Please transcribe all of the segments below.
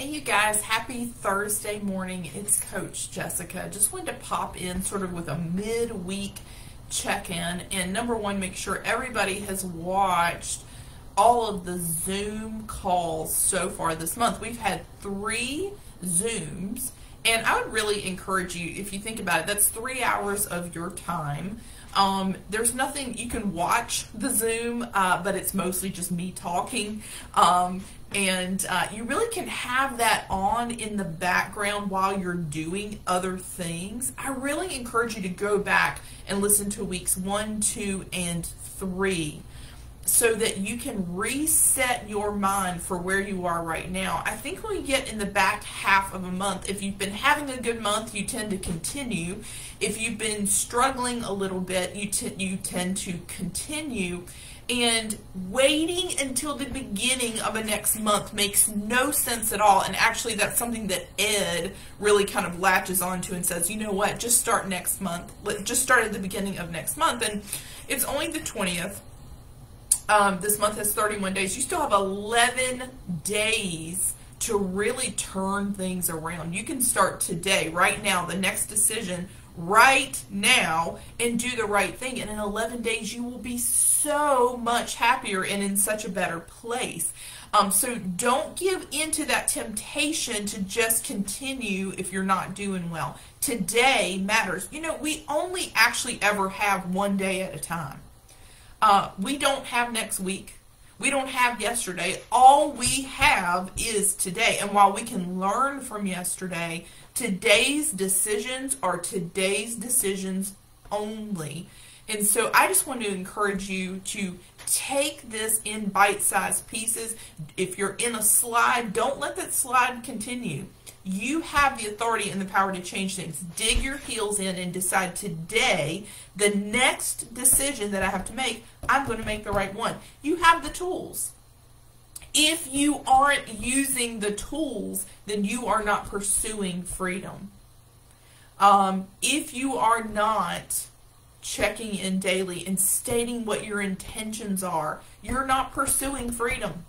Hey you guys, happy Thursday morning. It's Coach Jessica. Just wanted to pop in sort of with a midweek check-in. And number one, make sure everybody has watched all of the Zoom calls so far this month. We've had 3 Zooms, and I would really encourage you, if you think about it, that's 3 hours of your time. There's nothing, you can watch the Zoom, but it's mostly just me talking. You really can have that on in the background while you're doing other things. I really encourage you to go back and listen to weeks 1, 2, and 3 so that you can reset your mind for where you are right now. I think when you get in the back half of a month, if you've been having a good month, you tend to continue. If you've been struggling a little bit, you tend to continue. And waiting until the beginning of a next month makes no sense at all. And actually, that's something that Ed really kind of latches onto and says, you know what, just start next month. Just start at the beginning of next month. And it's only the 20th. This month has 31 days. You still have 11 days to really turn things around. You can start today, right now, the next decision right now, and do the right thing. And in 11 days, you will be so much happier and in such a better place. So don't give into that temptation to just continue if you're not doing well. Today matters. You know, we only actually ever have one day at a time. We don't have next week. We don't have yesterday. All we have is today. And while we can learn from yesterday, today's decisions are today's decisions only. And so I just want to encourage you to take this in bite-sized pieces. If you're in a slide, don't let that slide continue. You have the authority and the power to change things. Dig your heels in and decide today, the next decision that I have to make, I'm going to make the right one. You have the tools. If you aren't using the tools, then you are not pursuing freedom. If you are not checking in daily and stating what your intentions are, you're not pursuing freedom.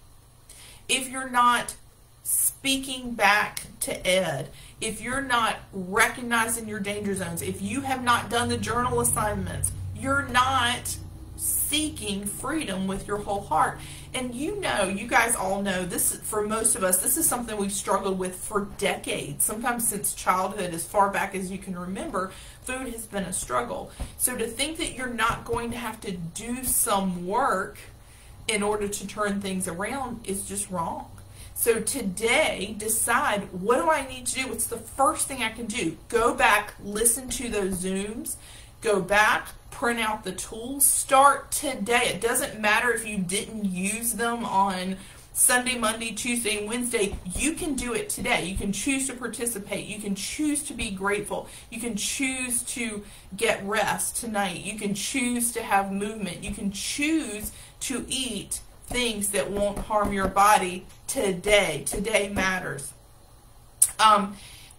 If you're not speaking back to Ed, if you're not recognizing your danger zones, if you have not done the journal assignments, you're not seeking freedom with your whole heart. And you know, you guys all know this, for most of us, this is something we've struggled with for decades, sometimes since childhood, as far back as you can remember. Food has been a struggle. So to think that you're not going to have to do some work in order to turn things around is just wrong. So today, decide, what do I need to do? What's the first thing I can do? Go back, listen to those Zooms, go back, print out the tools, start today. It doesn't matter if you didn't use them on Sunday, Monday, Tuesday, and Wednesday. You can do it today. You can choose to participate. You can choose to be grateful. You can choose to get rest tonight. You can choose to have movement. You can choose to eat things that won't harm your body today. Today matters.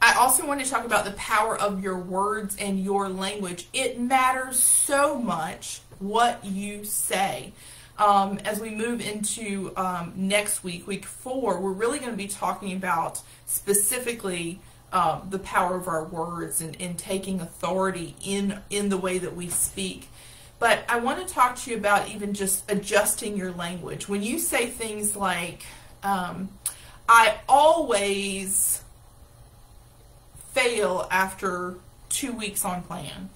I also want to talk about the power of your words and your language. It matters so much what you say. As we move into next week, week 4, we're really going to be talking about specifically the power of our words and taking authority in the way that we speak. But I want to talk to you about even just adjusting your language. When you say things like, I always fail after 2 weeks on plan.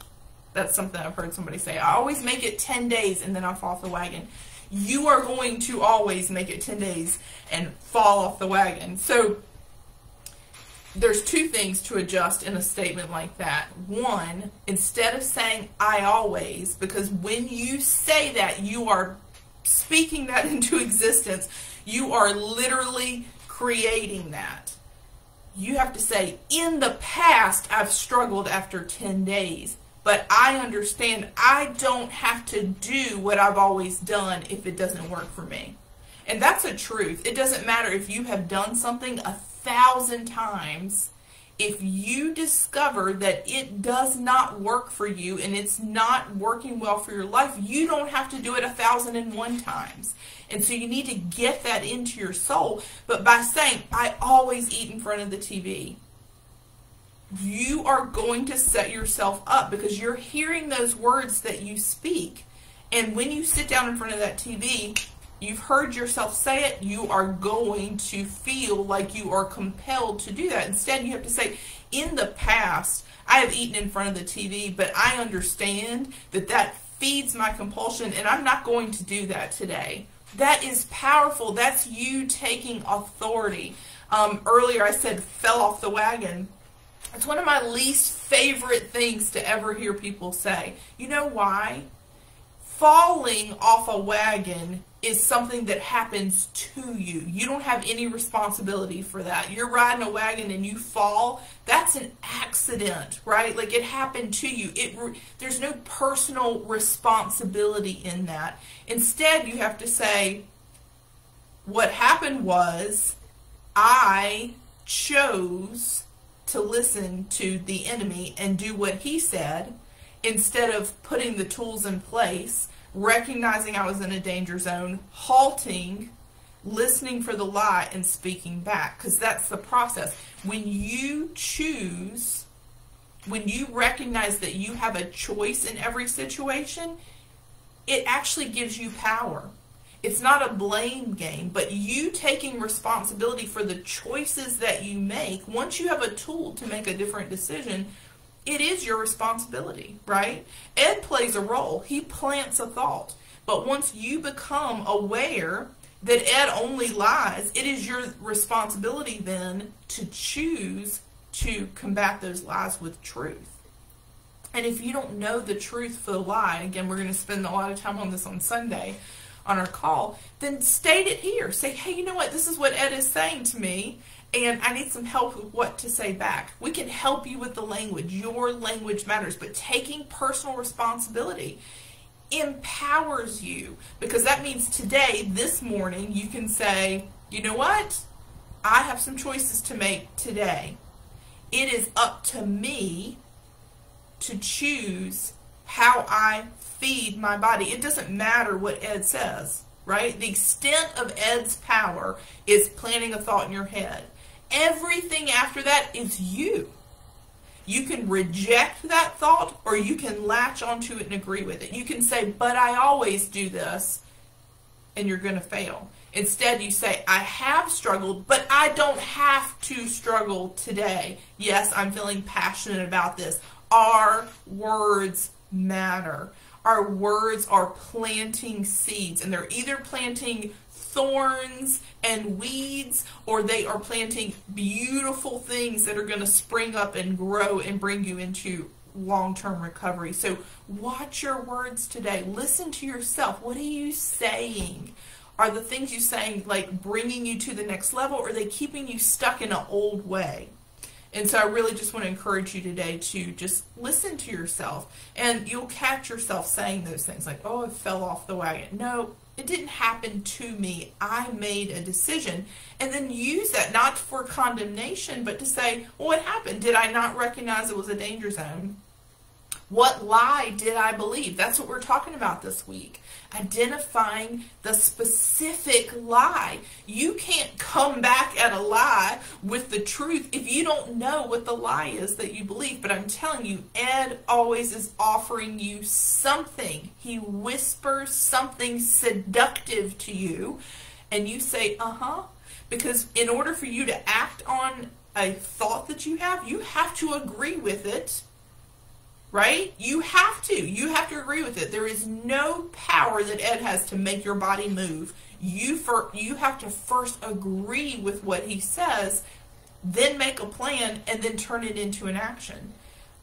That's something I've heard somebody say. I always make it 10 days and then I fall off the wagon. You are going to always make it 10 days and fall off the wagon. So there's 2 things to adjust in a statement like that. One, instead of saying I always, because when you say that, you are speaking that into existence. You are literally creating that. You have to say, in the past, I've struggled after 10 days, but I understand I don't have to do what I've always done if it doesn't work for me. And that's a truth. It doesn't matter if you have done something 1,000 times. If you discover that it does not work for you and it's not working well for your life, you don't have to do it 1,001 times. And so you need to get that into your soul. But by saying, I always eat in front of the TV, you are going to set yourself up because you're hearing those words that you speak. And when you sit down in front of that TV, you've heard yourself say it, you are going to feel like you are compelled to do that. Instead, you have to say, in the past, I have eaten in front of the TV, but I understand that that feeds my compulsion, and I'm not going to do that today. That is powerful. That's you taking authority. Earlier I said fell off the wagon. It's one of my least favorite things to ever hear people say. You know why? Falling off a wagon is something that happens to you. You don't have any responsibility for that. You're riding a wagon and you fall. That's an accident, right? Like, it happened to you. There's no personal responsibility in that. Instead, you have to say, what happened was I chose to listen to the enemy and do what he said, instead of putting the tools in place, recognizing I was in a danger zone, halting, listening for the lie, and speaking back. Because that's the process. When you choose, when you recognize that you have a choice in every situation, it actually gives you power. It's not a blame game, but you taking responsibility for the choices that you make. Once you have a tool to make a different decision, it is your responsibility, right? Ed plays a role. He plants a thought. But once you become aware that Ed only lies, it is your responsibility then to choose to combat those lies with truth. And if you don't know the truth for the lie, again, we're going to spend a lot of time on this on Sunday on our call, then state it here. Say, hey, you know what? This is what Ed is saying to me, and I need some help with what to say back. We can help you with the language. Your language matters, but taking personal responsibility empowers you, because that means today, this morning, you can say, you know what? I have some choices to make today. It is up to me to choose how I feed my body. It doesn't matter what Ed says, right? The extent of Ed's power is planting a thought in your head. Everything after that is you. You can reject that thought, or you can latch onto it and agree with it. You can say, but I always do this, and you're going to fail. Instead, you say, I have struggled, but I don't have to struggle today. Yes, I'm feeling passionate about this. Our words matter. Our words are planting seeds, and they're either planting thorns and weeds, or they are planting beautiful things that are going to spring up and grow and bring you into long-term recovery. So watch your words today. Listen to yourself. What are you saying? Are the things you're saying like bringing you to the next level, or are they keeping you stuck in an old way? And so I really just want to encourage you today to just listen to yourself, and you'll catch yourself saying those things like, oh, I fell off the wagon. No, it didn't happen to me. I made a decision. And then use that not for condemnation, but to say, well, what happened? Did I not recognize it was a danger zone? What lie did I believe? That's what we're talking about this week. Identifying the specific lie. You can't come back at a lie with the truth if you don't know what the lie is that you believe. But I'm telling you, Ed always is offering you something. He whispers something seductive to you, and you say, because in order for you to act on a thought that you have to agree with it. Right? You have to agree with it. There is no power that Ed has to make your body move. You have to first agree with what he says, then make a plan, and then turn it into an action.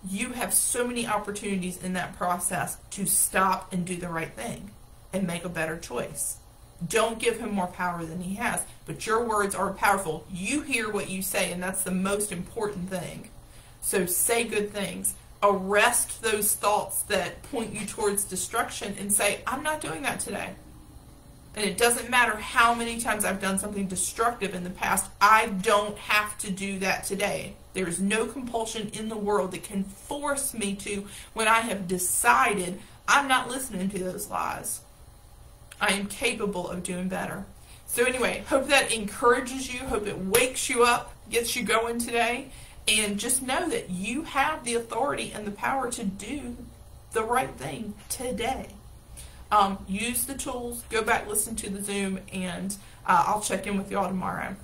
You have so many opportunities in that process to stop and do the right thing and make a better choice. Don't give him more power than he has, but your words are powerful. You hear what you say, and that's the most important thing. So say good things. Arrest those thoughts that point you towards destruction and say, I'm not doing that today. And it doesn't matter how many times I've done something destructive in the past, I don't have to do that today. There is no compulsion in the world that can force me to when I have decided I'm not listening to those lies. I am capable of doing better. So anyway, hope that encourages you, hope it wakes you up, gets you going today, and just know that you have the authority and the power to do the right thing today. Use the tools, go back, listen to the Zoom, and I'll check in with you all tomorrow.